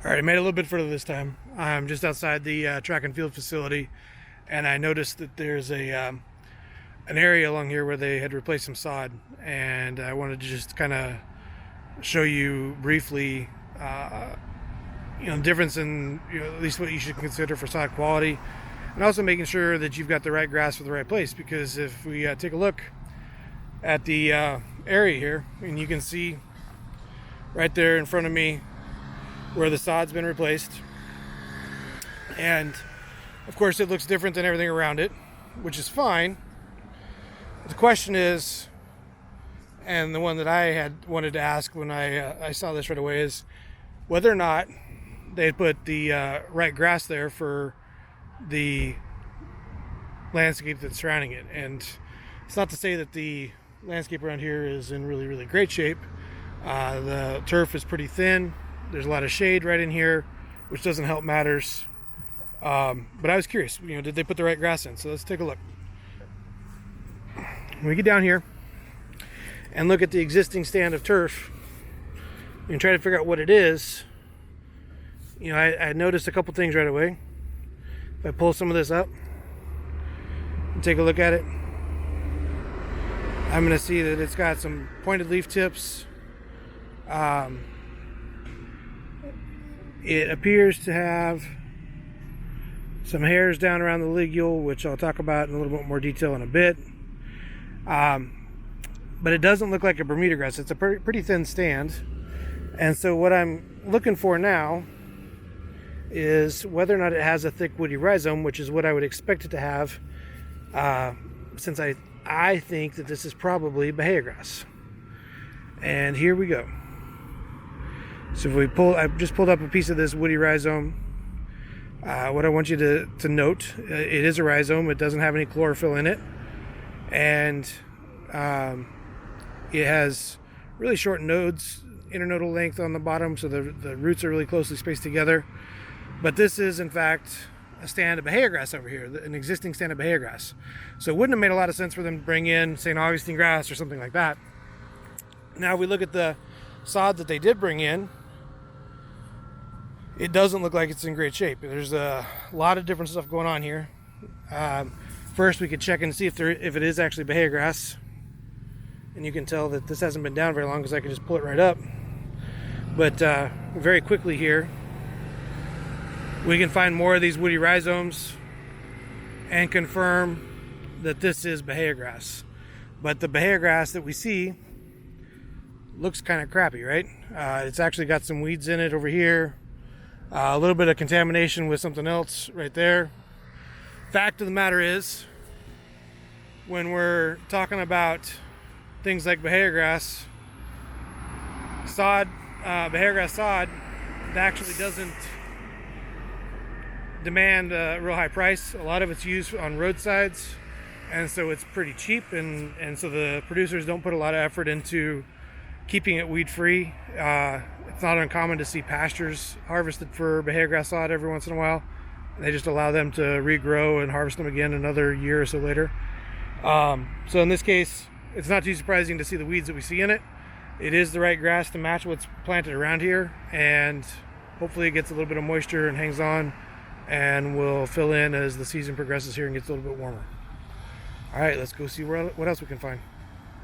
All right, I made it a little bit further this time. I'm just outside the track and field facility, and I noticed that there's an area along here where they had replaced some sod, and I wanted to just kind of show you briefly, the difference in at least what you should consider for sod quality, and also making sure that you've got the right grass for the right place. Because if we take a look at the area here, and you can see right there in front of me where the sod's been replaced, and of course it looks different than everything around it, which is fine. But the question is, and the one that I had wanted to ask when I saw this right away, is whether or not they had put the right grass there for the landscape that's surrounding it. And it's not to say that the landscape around here is in really, really great shape. The turf is pretty thin. There's a lot of shade right in here, which doesn't help matters. But I was curious, did they put the right grass in? So let's take a look. When we get down here and look at the existing stand of turf and try to figure out what it is, I noticed a couple things right away. If I pull some of this up and take a look at it, I'm going to see that it's got some pointed leaf tips. It appears to have some hairs down around the ligule, which I'll talk about in a little bit more detail in a bit. But it doesn't look like a Bermuda grass. It's a pretty thin stand. And so what I'm looking for now is whether or not it has a thick woody rhizome, which is what I would expect it to have, since I think that this is probably Bahia grass. And here we go. So if I've just pulled up a piece of this woody rhizome. What I want you to note, it is a rhizome. It doesn't have any chlorophyll in it. And it has really short nodes, internodal length on the bottom, so the roots are really closely spaced together. But this is, in fact, a stand of Bahia grass over here, an existing stand of Bahia grass. So it wouldn't have made a lot of sense for them to bring in St. Augustine grass or something like that. Now, if we look at the sod that they did bring in, it doesn't look like it's in great shape. There's a lot of different stuff going on here. First, we could check and see if it is actually Bahia grass. And you can tell that this hasn't been down very long because I can just pull it right up. But very quickly here, we can find more of these woody rhizomes and confirm that this is Bahia grass. But the Bahia grass that we see looks kind of crappy, right? It's actually got some weeds in it over here. A little bit of contamination with something else right there. Fact of the matter is, when we're talking about things like Bahia grass sod, Bahia grass sod, it actually doesn't demand a real high price. A lot of it's used on roadsides, and so it's pretty cheap, and so the producers don't put a lot of effort into keeping it weed free. It's not uncommon to see pastures harvested for Bahia grass sod every once in a while. They just allow them to regrow and harvest them again another year or so later. So in this case, it's not too surprising to see the weeds that we see in it. It is the right grass to match what's planted around here, and hopefully it gets a little bit of moisture and hangs on, and will fill in as the season progresses here and gets a little bit warmer. All right, let's go see what else we can find.